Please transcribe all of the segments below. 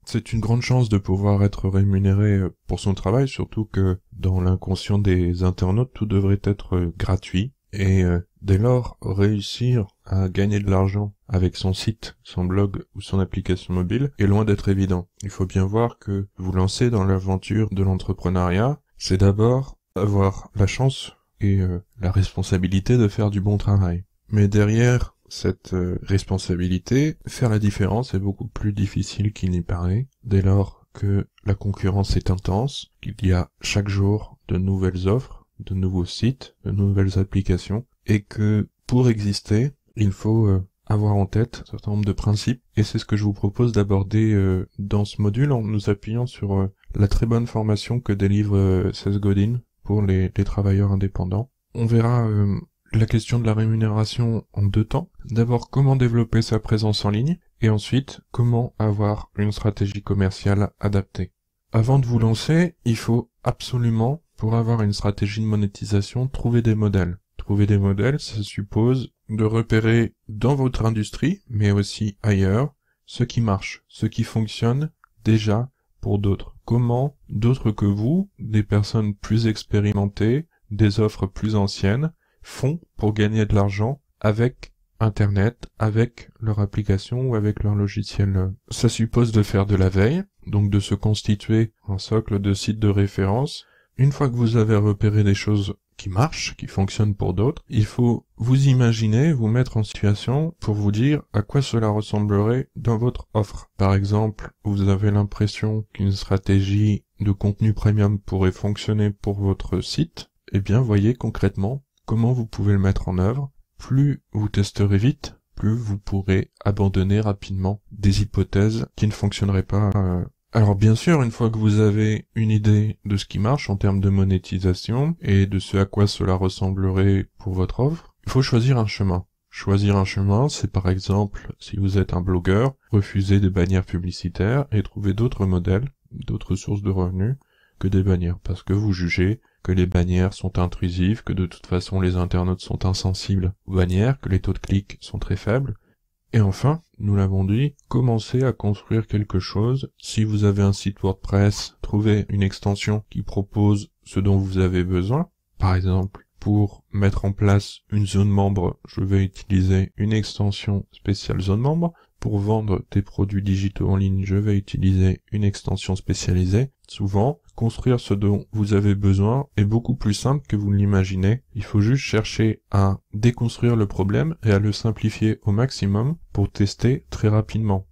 C'est une grande chance de pouvoir être rémunéré pour son travail, surtout que dans l'inconscient des internautes, tout devrait être gratuit. Et dès lors, réussir à gagner de l'argent avec son site, son blog ou son application mobile est loin d'être évident. Il faut bien voir que vous lancer dans l'aventure de l'entrepreneuriat, c'est d'abord avoir la chance et la responsabilité de faire du bon travail. Mais derrière cette responsabilité, faire la différence est beaucoup plus difficile qu'il n'y paraît, dès lors que la concurrence est intense, qu'il y a chaque jour de nouvelles offres, de nouveaux sites, de nouvelles applications, et que pour exister, il faut avoir en tête un certain nombre de principes, et c'est ce que je vous propose d'aborder dans ce module en nous appuyant sur la très bonne formation que délivre Seth Godin pour les travailleurs indépendants. On verra la question de la rémunération en 2 temps. D'abord, comment développer sa présence en ligne, et ensuite, comment avoir une stratégie commerciale adaptée. Avant de vous lancer, il faut absolument, pour avoir une stratégie de monétisation, trouver des modèles. Trouver des modèles, ça suppose de repérer dans votre industrie, mais aussi ailleurs, ce qui marche, ce qui fonctionne déjà pour d'autres. Comment d'autres que vous, des personnes plus expérimentées, des offres plus anciennes, font pour gagner de l'argent avec Internet, avec leur application ou avec leur logiciel. Ça suppose de faire de la veille, donc de se constituer un socle de sites de référence. Une fois que vous avez repéré des choses qui marchent, qui fonctionnent pour d'autres, il faut vous imaginer, vous mettre en situation pour vous dire à quoi cela ressemblerait dans votre offre. Par exemple, vous avez l'impression qu'une stratégie de contenu premium pourrait fonctionner pour votre site, eh bien voyez concrètement comment vous pouvez le mettre en œuvre. Plus vous testerez vite, plus vous pourrez abandonner rapidement des hypothèses qui ne fonctionneraient pas. Alors bien sûr, une fois que vous avez une idée de ce qui marche en termes de monétisation et de ce à quoi cela ressemblerait pour votre offre, il faut choisir un chemin. Choisir un chemin, c'est par exemple, si vous êtes un blogueur, refuser des bannières publicitaires et trouver d'autres modèles, d'autres sources de revenus que des bannières, parce que vous jugez que les bannières sont intrusives, que de toute façon les internautes sont insensibles aux bannières, que les taux de clics sont très faibles. Et enfin, nous l'avons dit, commencez à construire quelque chose. Si vous avez un site WordPress, trouvez une extension qui propose ce dont vous avez besoin. Par exemple, pour mettre en place une zone membre, je vais utiliser une extension spéciale zone membre. Pour vendre des produits digitaux en ligne, je vais utiliser une extension spécialisée. Souvent, construire ce dont vous avez besoin est beaucoup plus simple que vous ne l'imaginez. Il faut juste chercher à déconstruire le problème et à le simplifier au maximum pour tester très rapidement.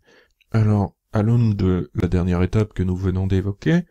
Alors, à l'aune de la dernière étape que nous venons d'évoquer,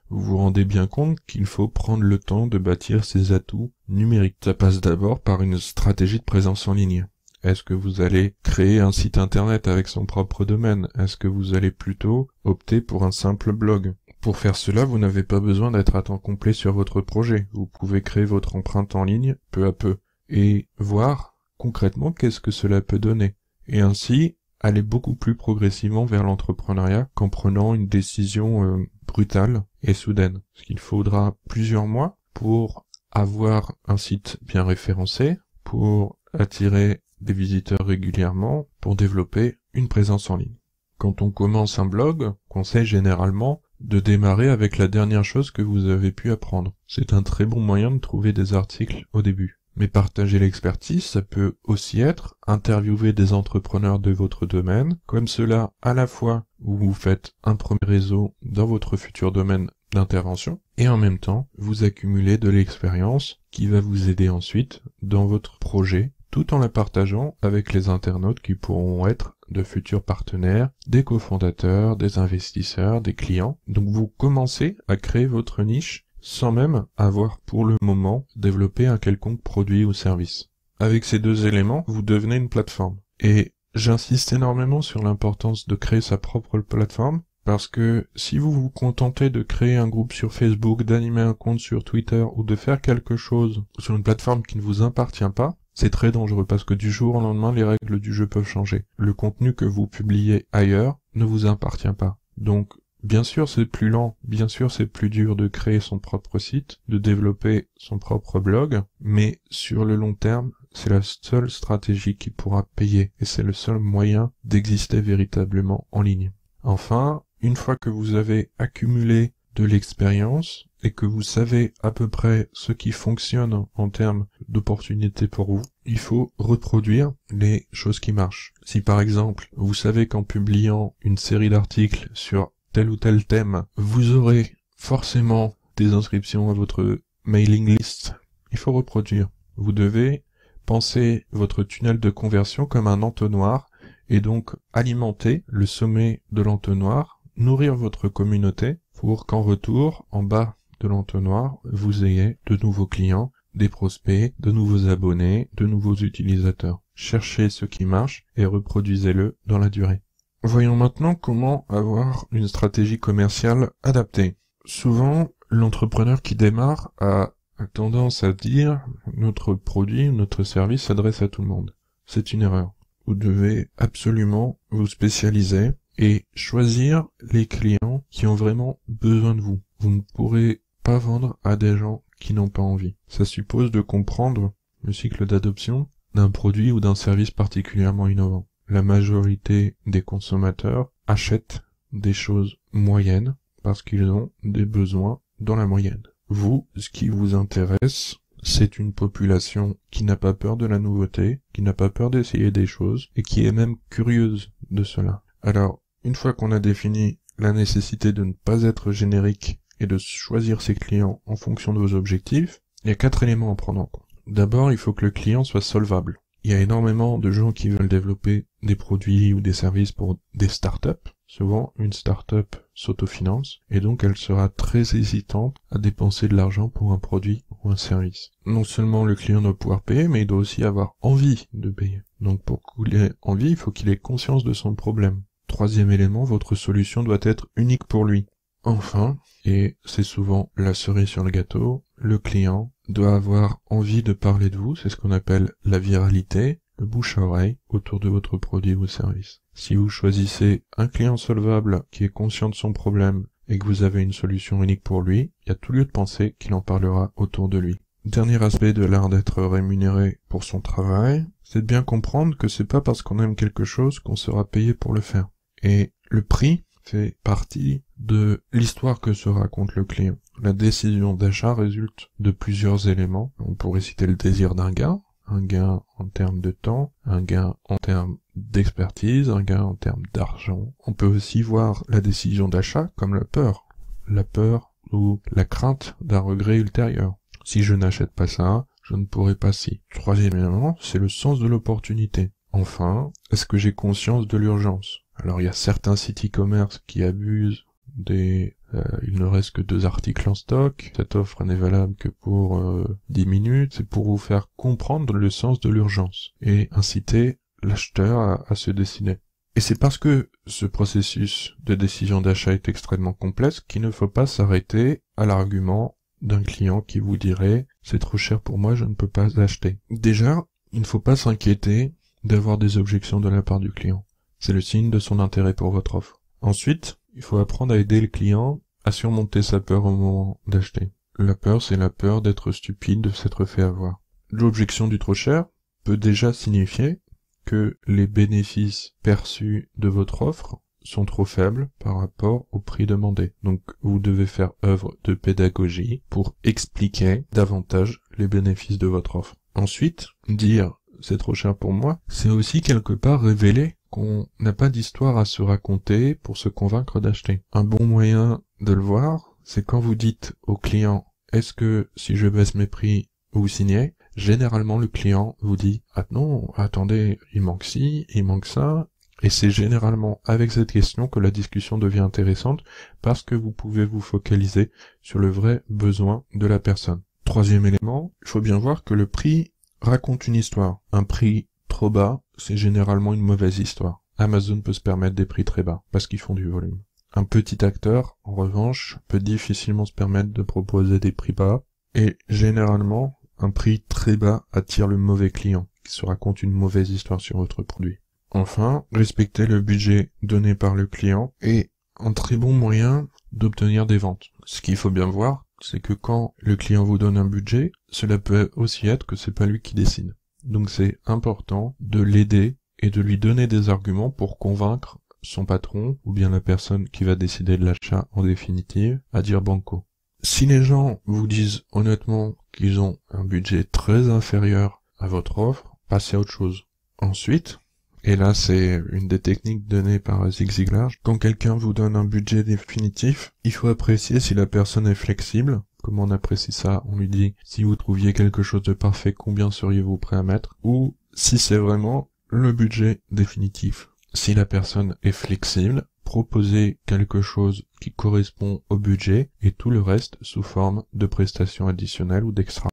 vous vous rendez bien compte qu'il faut prendre le temps de bâtir ces atouts numériques. Ça passe d'abord par une stratégie de présence en ligne. Est-ce que vous allez créer un site internet avec son propre domaine? Est-ce que vous allez plutôt opter pour un simple blog? Pour faire cela, vous n'avez pas besoin d'être à temps complet sur votre projet. Vous pouvez créer votre empreinte en ligne peu à peu et voir concrètement qu'est-ce que cela peut donner. Et ainsi, aller beaucoup plus progressivement vers l'entrepreneuriat qu'en prenant une décision brutale et soudaine. Parce qu'il faudra plusieurs mois pour avoir un site bien référencé, pour attirer des visiteurs régulièrement, pour développer une présence en ligne. Quand on commence un blog, on conseille généralement de démarrer avec la dernière chose que vous avez pu apprendre. C'est un très bon moyen de trouver des articles au début. Mais partager l'expertise, ça peut aussi être interviewer des entrepreneurs de votre domaine, comme cela à la fois où vous faites un premier réseau dans votre futur domaine d'intervention, et en même temps, vous accumulez de l'expérience qui va vous aider ensuite dans votre projet, tout en la partageant avec les internautes qui pourront être de futurs partenaires, des cofondateurs, des investisseurs, des clients. Donc vous commencez à créer votre niche sans même avoir pour le moment développé un quelconque produit ou service. Avec ces 2 éléments, vous devenez une plateforme. Et j'insiste énormément sur l'importance de créer sa propre plateforme, parce que si vous vous contentez de créer un groupe sur Facebook, d'animer un compte sur Twitter ou de faire quelque chose sur une plateforme qui ne vous appartient pas, c'est très dangereux parce que du jour au lendemain, les règles du jeu peuvent changer. Le contenu que vous publiez ailleurs ne vous appartient pas. Donc, bien sûr, c'est plus lent, bien sûr, c'est plus dur de créer son propre site, de développer son propre blog, mais sur le long terme, c'est la seule stratégie qui pourra payer et c'est le seul moyen d'exister véritablement en ligne. Enfin, une fois que vous avez accumulé de l'expérience et que vous savez à peu près ce qui fonctionne en termes d'opportunités pour vous, il faut reproduire les choses qui marchent. Si par exemple, vous savez qu'en publiant une série d'articles sur tel ou tel thème, vous aurez forcément des inscriptions à votre mailing list, il faut reproduire. Vous devez penser votre tunnel de conversion comme un entonnoir et donc alimenter le sommet de l'entonnoir, nourrir votre communauté pour qu'en retour, en bas de l'entonnoir, vous ayez de nouveaux clients, des prospects, de nouveaux abonnés, de nouveaux utilisateurs. Cherchez ce qui marche et reproduisez-le dans la durée. Voyons maintenant comment avoir une stratégie commerciale adaptée. Souvent, l'entrepreneur qui démarre a tendance à dire notre produit, notre service s'adresse à tout le monde. C'est une erreur. Vous devez absolument vous spécialiser et choisir les clients qui ont vraiment besoin de vous. Vous ne pourrez pas vendre à des gens qui n'ont pas envie. Ça suppose de comprendre le cycle d'adoption d'un produit ou d'un service particulièrement innovant. La majorité des consommateurs achètent des choses moyennes parce qu'ils ont des besoins dans la moyenne. Vous, ce qui vous intéresse, c'est une population qui n'a pas peur de la nouveauté, qui n'a pas peur d'essayer des choses et qui est même curieuse de cela. Alors, une fois qu'on a défini la nécessité de ne pas être générique et de choisir ses clients en fonction de vos objectifs, il y a 4 éléments à prendre en compte. D'abord, il faut que le client soit solvable. Il y a énormément de gens qui veulent développer des produits ou des services pour des startups. Souvent, une startup s'autofinance et donc elle sera très hésitante à dépenser de l'argent pour un produit ou un service. Non seulement le client doit pouvoir payer, mais il doit aussi avoir envie de payer. Donc pour qu'il ait envie, il faut qu'il ait conscience de son problème. 3e élément, votre solution doit être unique pour lui. Enfin, et c'est souvent la cerise sur le gâteau, le client doit avoir envie de parler de vous, c'est ce qu'on appelle la viralité, le bouche à oreille autour de votre produit ou service. Si vous choisissez un client solvable qui est conscient de son problème et que vous avez une solution unique pour lui, il y a tout lieu de penser qu'il en parlera autour de lui. Dernier aspect de l'art d'être rémunéré pour son travail, c'est de bien comprendre que c'est pas parce qu'on aime quelque chose qu'on sera payé pour le faire. Et le prix fait partie de l'histoire que se raconte le client. La décision d'achat résulte de plusieurs éléments. On pourrait citer le désir d'un gain en termes de temps, un gain en termes d'expertise, un gain en termes d'argent. On peut aussi voir la décision d'achat comme la peur ou la crainte d'un regret ultérieur. Si je n'achète pas ça, je ne pourrai pas si. 3e élément, c'est le sens de l'opportunité. Enfin, est-ce que j'ai conscience de l'urgence? Alors il y a certains sites e-commerce qui abusent il ne reste que 2 articles en stock, cette offre n'est valable que pour 10 minutes, c'est pour vous faire comprendre le sens de l'urgence et inciter l'acheteur à se décider. Et c'est parce que ce processus de décision d'achat est extrêmement complexe qu'il ne faut pas s'arrêter à l'argument d'un client qui vous dirait « c'est trop cher pour moi, je ne peux pas acheter ». Déjà, il ne faut pas s'inquiéter d'avoir des objections de la part du client. C'est le signe de son intérêt pour votre offre. Ensuite, il faut apprendre à aider le client à surmonter sa peur au moment d'acheter. La peur, c'est la peur d'être stupide, de s'être fait avoir. L'objection du trop cher peut déjà signifier que les bénéfices perçus de votre offre sont trop faibles par rapport au prix demandé. Donc, vous devez faire œuvre de pédagogie pour expliquer davantage les bénéfices de votre offre. Ensuite, dire « c'est trop cher pour moi », c'est aussi quelque part révéler qu'on n'a pas d'histoire à se raconter pour se convaincre d'acheter. Un bon moyen de le voir, c'est quand vous dites au client « est-ce que si je baisse mes prix, vous signez ?» Généralement, le client vous dit « ah non, attendez, il manque ci, il manque ça ». Et c'est généralement avec cette question que la discussion devient intéressante parce que vous pouvez vous focaliser sur le vrai besoin de la personne. 3e élément, il faut bien voir que le prix raconte une histoire. Un prix trop bas, c'est généralement une mauvaise histoire. Amazon peut se permettre des prix très bas, parce qu'ils font du volume. Un petit acteur, en revanche, peut difficilement se permettre de proposer des prix bas, et généralement, un prix très bas attire le mauvais client, qui se raconte une mauvaise histoire sur votre produit. Enfin, respecter le budget donné par le client est un très bon moyen d'obtenir des ventes. Ce qu'il faut bien voir, c'est que quand le client vous donne un budget, cela peut aussi être que c'est pas lui qui décide. Donc c'est important de l'aider et de lui donner des arguments pour convaincre son patron ou bien la personne qui va décider de l'achat en définitive à dire banco. Si les gens vous disent honnêtement qu'ils ont un budget très inférieur à votre offre, passez à autre chose. Ensuite, et là c'est une des techniques données par Zig Ziglar, quand quelqu'un vous donne un budget définitif, il faut apprécier si la personne est flexible. Comment on apprécie ça? On lui dit, si vous trouviez quelque chose de parfait, combien seriez-vous prêt à mettre? Ou si c'est vraiment le budget définitif. Si la personne est flexible, proposez quelque chose qui correspond au budget et tout le reste sous forme de prestations additionnelles ou d'extra.